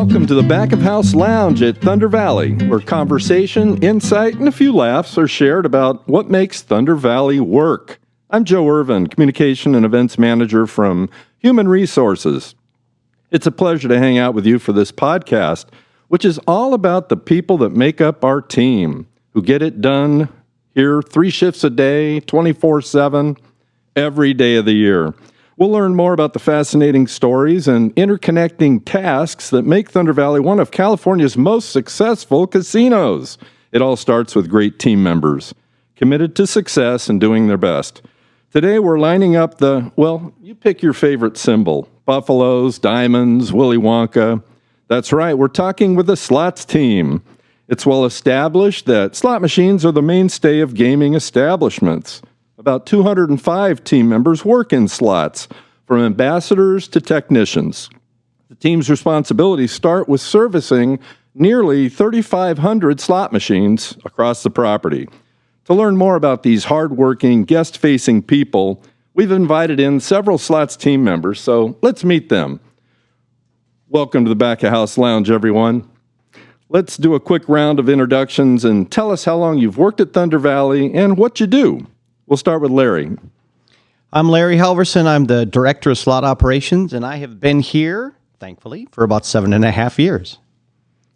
Welcome to the Back of House Lounge at Thunder Valley, where conversation, insight, and a few laughs are shared about what makes Thunder Valley work. I'm Joe Irvin, Communication and Events Manager from Human Resources. It's a pleasure to hang out with you for this podcast, which is all about the people that make up our team, who get it done here 3 shifts a day, 24/7, every day of the year. We'll learn more about the fascinating stories and interconnecting tasks that make Thunder Valley one of California's most successful casinos. It all starts with great team members, committed to success and doing their best. Today we're lining up you pick your favorite symbol, buffaloes, diamonds, Willy Wonka. That's right, we're talking with the slots team. It's well established that slot machines are the mainstay of gaming establishments. About 205 team members work in slots, from ambassadors to technicians. The team's responsibilities start with servicing nearly 3,500 slot machines across the property. To learn more about these hardworking, guest-facing people, we've invited in several slots team members, so let's meet them. Welcome to the Back of House Lounge, everyone. Let's do a quick round of introductions and tell us how long you've worked at Thunder Valley and what you do. We'll start with Larry. I'm Larry Halverson. I'm the Director of Slot Operations, and I have been here, thankfully, for about 7.5 years.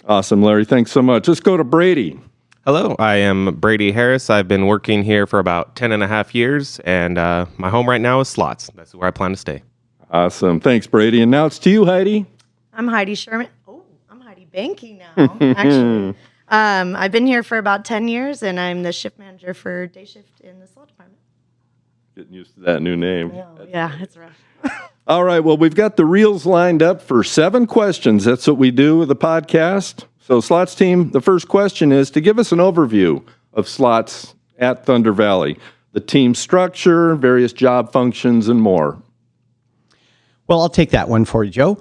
Awesome, Larry. Thanks so much. Let's go to Brady. Hello, I am Brady Harris. I've been working here for about 10.5 years, and my home right now is slots. That's where I plan to stay. Awesome. Thanks, Brady. And now it's to you, Heidi. I'm Heidi Sherman. Oh, I'm Heidi Banky now, actually. I've been here for about 10 years, and I'm the shift manager for day shift in the slot department. Getting used to that new name. Yeah, it's rough. All right, well, we've got the reels lined up for 7 questions. That's what we do with the podcast. So, slots team, the first question is to give us an overview of slots at Thunder Valley, the team structure, various job functions, and more. Well, I'll take that one for you, Joe.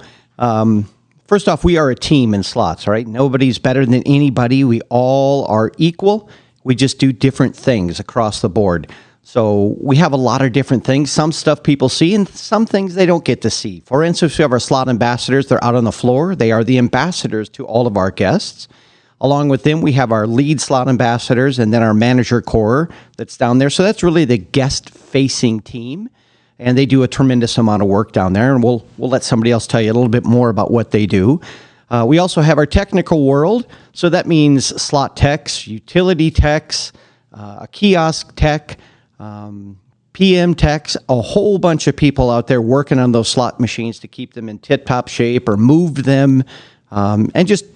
First off, we are a team in slots, all right? Nobody's better than anybody. We all are equal. We just do different things across the board. So we have a lot of different things. Some stuff people see and some things they don't get to see. For instance, we have our slot ambassadors. They're out on the floor. They are the ambassadors to all of our guests. Along with them, we have our lead slot ambassadors and then our manager core that's down there. So that's really the guest-facing team. And they do a tremendous amount of work down there, and we'll let somebody else tell you a little bit more about what they do. We also have our technical world, so that means slot techs, utility techs, a kiosk tech, PM techs, a whole bunch of people out there working on those slot machines to keep them in tip-top shape or move them, and just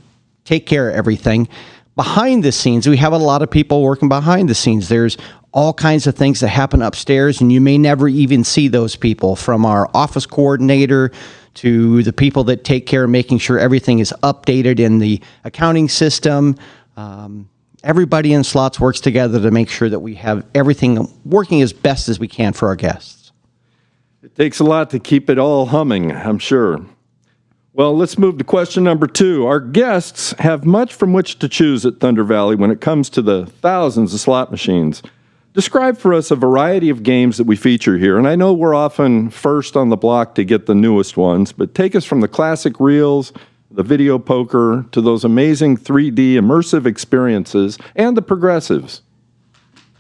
take care of everything. Behind the scenes, we have a lot of people working behind the scenes. There's all kinds of things that happen upstairs, and you may never even see those people, from our office coordinator to the people that take care of making sure everything is updated in the accounting system. Everybody in slots works together to make sure that we have everything working as best as we can for our guests. It takes a lot to keep it all humming, I'm sure. Well, let's move to question number 2. Our guests have much from which to choose at Thunder Valley when it comes to the thousands of slot machines. Describe for us a variety of games that we feature here. And I know we're often first on the block to get the newest ones, but take us from the classic reels, the video poker, to those amazing 3D immersive experiences and the progressives.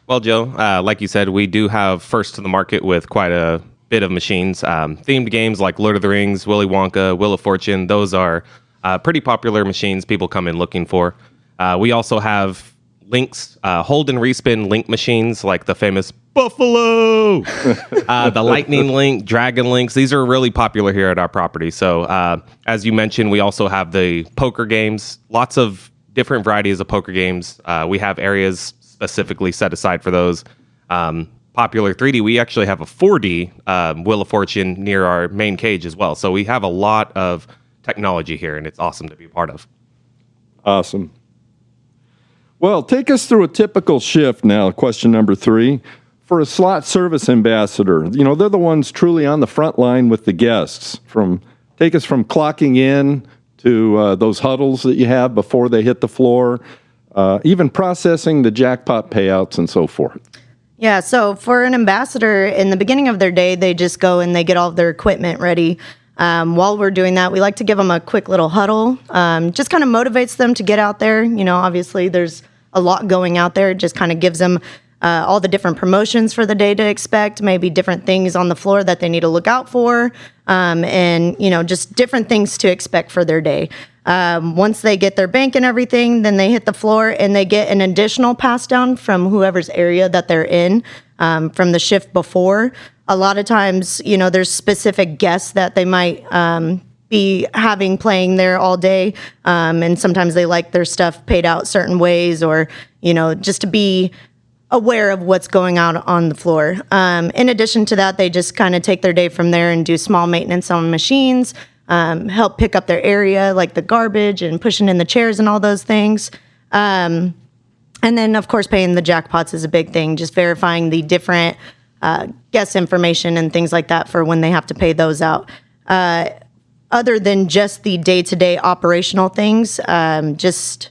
Well, Joe, like you said, we do have first to the market with quite a bit of machines. Themed games like Lord of the Rings, Willy Wonka, Wheel of Fortune, those are pretty popular machines people come in looking for. We also have links, hold and respin link machines like the famous Buffalo, the Lightning Link, Dragon Links. These are really popular here at our property. So as you mentioned, we also have the poker games, lots of different varieties of poker games. We have areas specifically set aside for those. Popular 3D, we actually have a 4D Wheel of Fortune near our main cage as well. So we have a lot of technology here, and it's awesome to be a part of. Awesome. Well, take us through a typical shift now, question number 3. For a slot service ambassador, they're the ones truly on the front line with the guests. Take us from clocking in to those huddles that you have before they hit the floor, even processing the jackpot payouts and so forth. Yeah, so for an ambassador, in the beginning of their day, they just go and they get all of their equipment ready. While we're doing that, we like to give them a quick little huddle. Just kind of motivates them to get out there. Obviously there's a lot going out there. It just kind of gives them all the different promotions for the day to expect, maybe different things on the floor that they need to look out for, and just different things to expect for their day. Once they get their bank and everything, then they hit the floor and they get an additional pass down from whoever's area that they're in from the shift before. A lot of times, there's specific guests that they might be having playing there all day, and sometimes they like their stuff paid out certain ways, or just to be aware of what's going on the floor. In addition to that, they just kind of take their day from there and do small maintenance on machines, help pick up their area, like the garbage and pushing in the chairs and all those things. And then, of course, paying the jackpots is a big thing, just verifying the different guest information and things like that for when they have to pay those out. Other than just the day-to-day operational things, just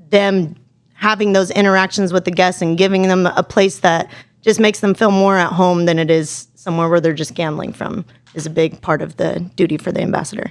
them having those interactions with the guests and giving them a place that just makes them feel more at home than it is somewhere where they're just gambling from is a big part of the duty for the ambassador.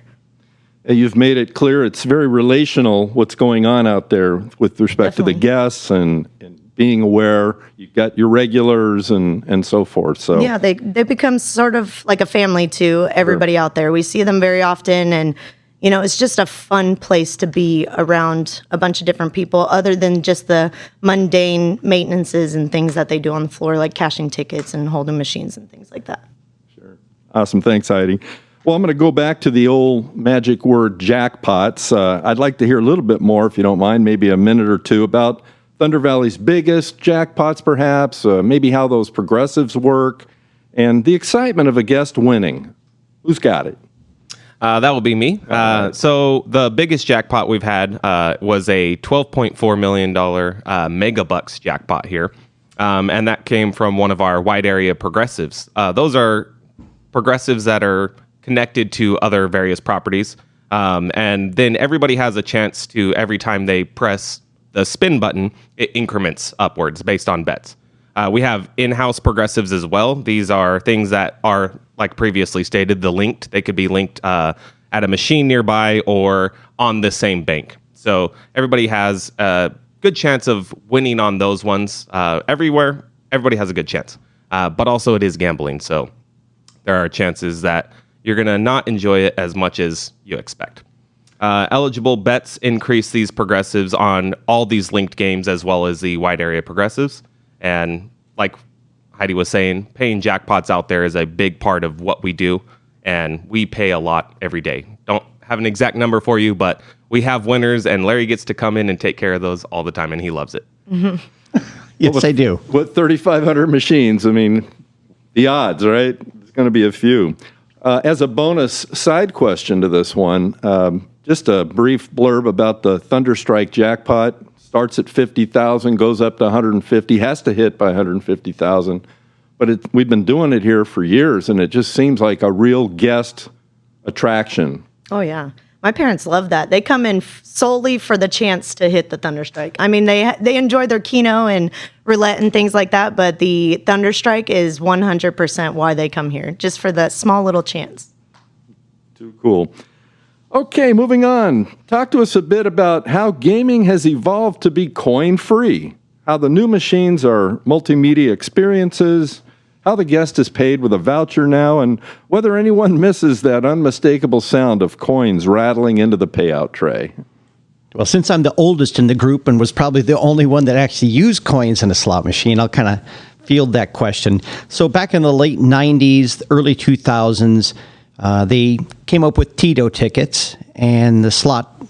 You've made it clear it's very relational what's going on out there with respect to the guests and being aware. You've got your regulars and so forth. So yeah, they become sort of like a family to everybody out there. We see them very often, and it's just a fun place to be around a bunch of different people other than just the mundane maintenances and things that they do on the floor, like cashing tickets and holding machines and things like that. Sure. Awesome. Thanks, Heidi. Well, I'm going to go back to the old magic word jackpots. I'd like to hear a little bit more, if you don't mind, maybe a minute or two about Thunder Valley's biggest jackpots, perhaps, maybe how those progressives work, and the excitement of a guest winning. Who's got it? That will be me. So the biggest jackpot we've had was a $12.4 million Megabucks jackpot here. And that came from one of our wide area progressives. Those are progressives that are connected to other various properties. And then everybody has a chance to, every time they press the spin button, it increments upwards based on bets. We have in-house progressives as well. These are things that are, like previously stated, they could be linked at a machine nearby or on the same bank. So everybody has a good chance of winning on those ones. Everywhere, everybody has a good chance. But also it is gambling, so there are chances that you're going to not enjoy it as much as you expect. Eligible bets increase these progressives on all these linked games as well as the wide area progressives. And like Heidi was saying, paying jackpots out there is a big part of what we do. And we pay a lot every day. Don't have an exact number for you, but we have winners, and Larry gets to come in and take care of those all the time, and he loves it. Mm-hmm. Yes, I do. With 3,500 machines, I mean, the odds, right? There's going to be a few. As a bonus side question to this one, just a brief blurb about the Thunderstrike jackpot. Starts at 50,000, goes up to 150, has to hit by 150,000. But we've been doing it here for years, and it just seems like a real guest attraction. Oh, yeah. My parents love that. They come in solely for the chance to hit the Thunderstrike. I mean, they enjoy their Keno and roulette and things like that, but the Thunderstrike is 100% why they come here, just for that small little chance. Too cool. Okay, moving on. Talk to us a bit about how gaming has evolved to be coin-free, how the new machines are multimedia experiences, how the guest is paid with a voucher now, and whether anyone misses that unmistakable sound of coins rattling into the payout tray. Well, since I'm the oldest in the group and was probably the only one that actually used coins in a slot machine, I'll kind of field that question. So back in the late 90s, early 2000s, they came up with Tito tickets, and the slot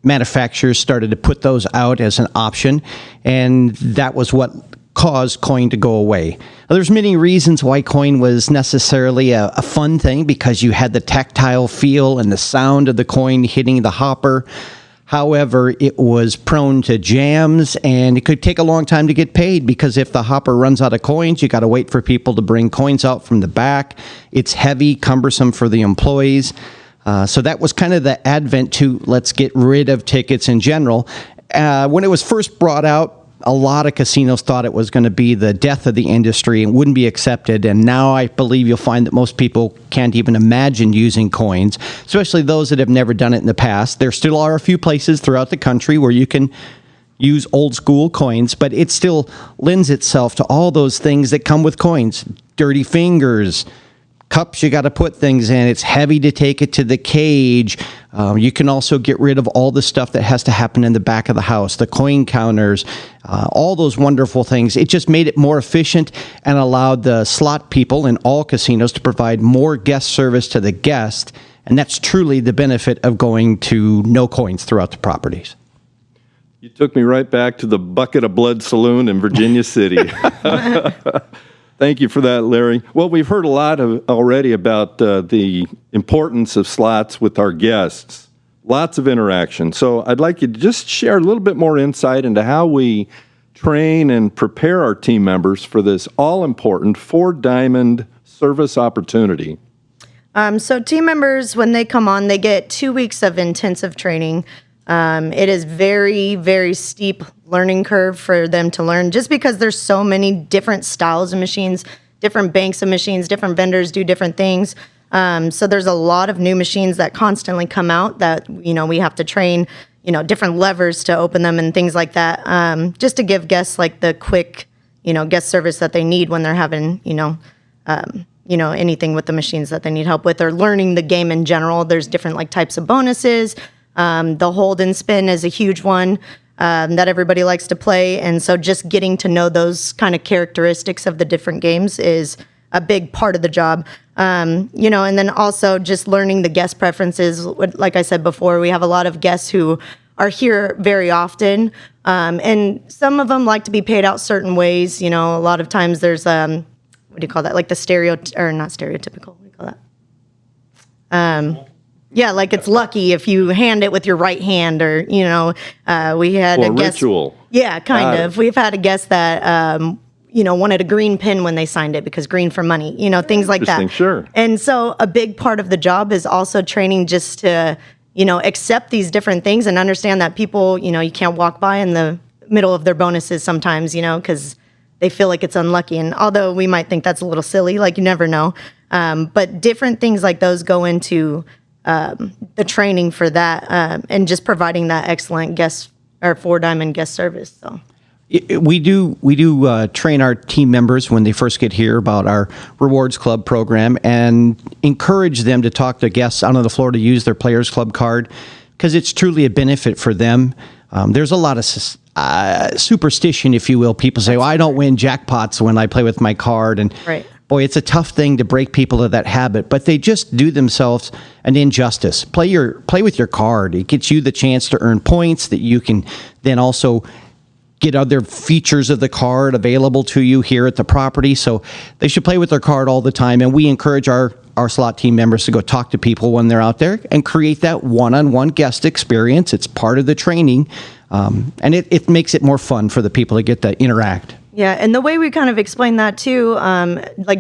manufacturers started to put those out as an option, and that was what caused coin to go away. Now, there's many reasons why coin was necessarily a fun thing, because you had the tactile feel and the sound of the coin hitting the hopper. However, it was prone to jams, and it could take a long time to get paid, because if the hopper runs out of coins, you got to wait for people to bring coins out from the back. It's heavy, cumbersome for the employees. So that was kind of the advent to let's get rid of tickets in general. When it was first brought out, a lot of casinos thought it was going to be the death of the industry and wouldn't be accepted. And now I believe you'll find that most people can't even imagine using coins, especially those that have never done it in the past. There still are a few places throughout the country where you can use old school coins, but it still lends itself to all those things that come with coins. Dirty fingers, cups you got to put things in. It's heavy to take it to the cage. You can also get rid of all the stuff that has to happen in the back of the house, the coin counters, all those wonderful things. It just made it more efficient and allowed the slot people in all casinos to provide more guest service to the guest. And that's truly the benefit of going to no coins throughout the properties. You took me right back to the Bucket of Blood Saloon in Virginia City. Thank you for that, Larry. Well, we've heard a lot already about the importance of slots with our guests. Lots of interaction. So I'd like you to just share a little bit more insight into how we train and prepare our team members for this all-important four-diamond service opportunity. So team members, when they come on, they get 2 weeks of intensive training. It is very, very steep learning curve for them to learn, just because there's so many different styles of machines, different banks of machines, different vendors do different things. So there's a lot of new machines that constantly come out that, we have to train, different levers to open them and things like that, just to give guests like the quick, guest service that they need when they're having, anything with the machines that they need help with, or learning the game in general. There's different types of bonuses. The hold and spin is a huge one that everybody likes to play. And so just getting to know those kind of characteristics of the different games is a big part of the job. And then also just learning the guest preferences. Like I said before, we have a lot of guests who are here very often. And some of them like to be paid out certain ways. A lot of times there's, what do you call that? Like the not stereotypical, what do you call that? Yeah, like it's lucky if you hand it with your right hand, or we had a guest. Ritual. Yeah, kind of. We've had a guest that wanted a green pin when they signed it because green for money. Things like that. Sure. And so a big part of the job is also training just to accept these different things and understand that people you can't walk by in the middle of their bonuses sometimes because they feel like it's unlucky. And although we might think that's a little silly, you never know. But different things like those go into the training for that, and just providing that excellent guest or four-diamond guest service. So we do train our team members when they first get here about our Rewards Club program and encourage them to talk to guests out on the floor to use their Players Club card, because it's truly a benefit for them. There's a lot of superstition, if you will. People say, well, I don't win jackpots when I play with my card. And right. Boy, it's a tough thing to break people of that habit, but they just do themselves an injustice. Play with your card. It gets you the chance to earn points that you can then also get other features of the card available to you here at the property. So they should play with their card all the time, and we encourage our slot team members to go talk to people when they're out there and create that one-on-one guest experience. It's part of the training, and it makes it more fun for the people to get to interact. Yeah, and the way we kind of explain that too,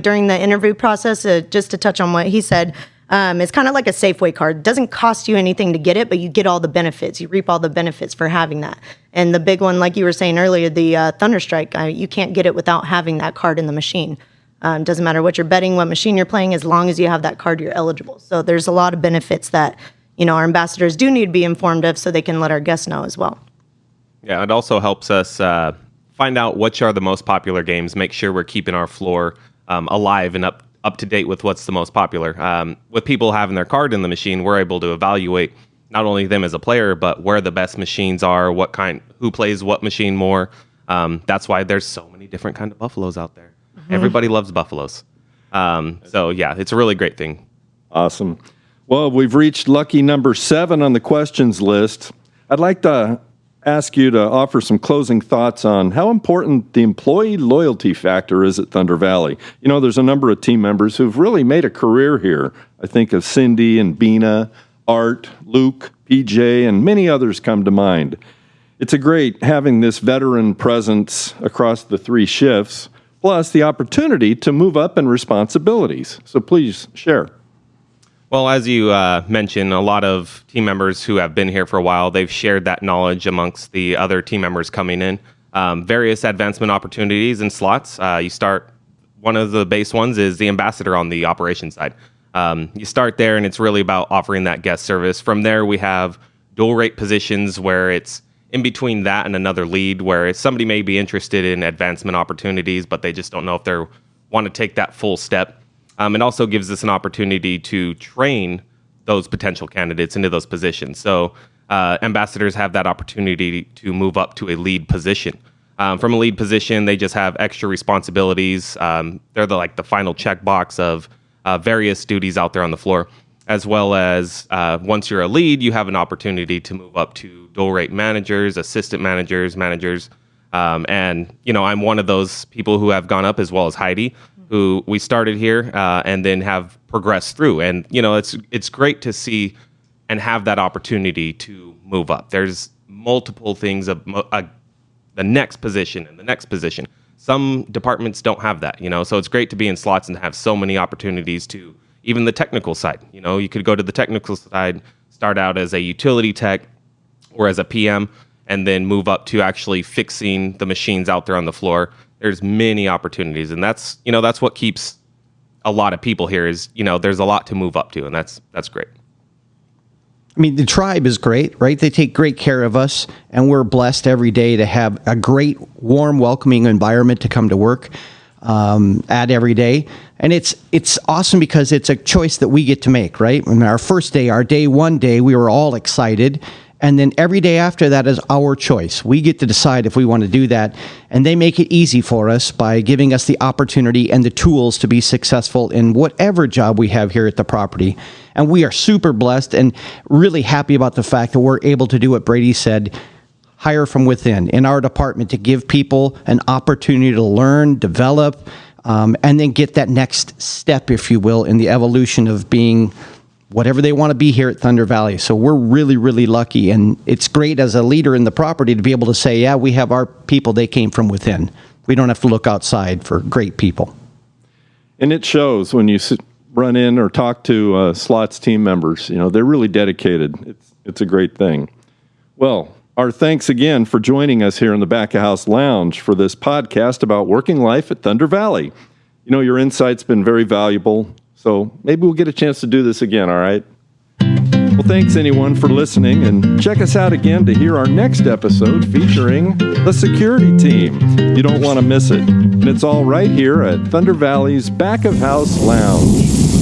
during the interview process, just to touch on what he said, it's kind of like a Safeway card. It doesn't cost you anything to get it, but you get all the benefits. You reap all the benefits for having that. And the big one, like you were saying earlier, the Thunderstrike, you can't get it without having that card in the machine. It doesn't matter what you're betting, what machine you're playing, as long as you have that card, you're eligible. So there's a lot of benefits that our ambassadors do need to be informed of, so they can let our guests know as well. Yeah, it also helps us find out which are the most popular games, make sure we're keeping our floor alive and up to date with what's the most popular. With people having their card in the machine, we're able to evaluate not only them as a player, but where the best machines are, who plays what machine more. That's why there's so many different kind of buffaloes out there. Mm-hmm. Everybody loves buffaloes. So yeah, it's a really great thing. Awesome. Well, we've reached lucky number 7 on the questions list. I'd like to ask you to offer some closing thoughts on how important the employee loyalty factor is at Thunder Valley. There's a number of team members who've really made a career here. I think of Cindy and Bina, Art, Luke, PJ, and many others come to mind. It's a great having this veteran presence across the 3 shifts, plus the opportunity to move up in responsibilities. So please share. Well, as you mentioned, a lot of team members who have been here for a while, they've shared that knowledge amongst the other team members coming in. various advancement opportunities and slots. You start, one of the base ones is the ambassador on the operations side. You start there, and it's really about offering that guest service. From there, we have dual rate positions where it's in between that and another lead, where somebody may be interested in advancement opportunities, but they just don't know if they want to take that full step. It also gives us an opportunity to train those potential candidates into those positions. So ambassadors have that opportunity to move up to a lead position. From a lead position, they just have extra responsibilities. They're the final checkbox of various duties out there on the floor, as well as once you're a lead, you have an opportunity to move up to dual rate managers, assistant managers, and I'm one of those people who have gone up, as well as Heidi, who we started here and then have progressed through. And it's great to see and have that opportunity to move up. There's multiple things of the next position and the next position. Some departments don't have that, so it's great to be in slots and have so many opportunities to even the technical side. You could go to the technical side, start out as a utility tech or as a PM, and then move up to actually fixing the machines out there on the floor. There's many opportunities, and that's what keeps a lot of people here is, there's a lot to move up to, and that's great. I mean, the tribe is great, right? They take great care of us, and we're blessed every day to have a great, warm, welcoming environment to come to work at every day. And it's awesome because it's a choice that we get to make, right? I mean, our first day, our day one day, we were all excited. And then every day after that is our choice. We get to decide if we want to do that. And they make it easy for us by giving us the opportunity and the tools to be successful in whatever job we have here at the property. And we are super blessed and really happy about the fact that we're able to do what Brady said, hire from within in our department to give people an opportunity to learn, develop, and then get that next step, if you will, in the evolution of being whatever they want to be here at Thunder Valley. So we're really, really lucky. And it's great as a leader in the property to be able to say, yeah, we have our people, they came from within. We don't have to look outside for great people. And it shows when you run in or talk to Slots team members. They're really dedicated. It's a great thing. Well, our thanks again for joining us here in the Back of House Lounge for this podcast about working life at Thunder Valley. Your insight's been very valuable. So maybe we'll get a chance to do this again, all right? Well, thanks, anyone, for listening, and check us out again to hear our next episode featuring the security team. You don't want to miss it. And it's all right here at Thunder Valley's Back of House Lounge.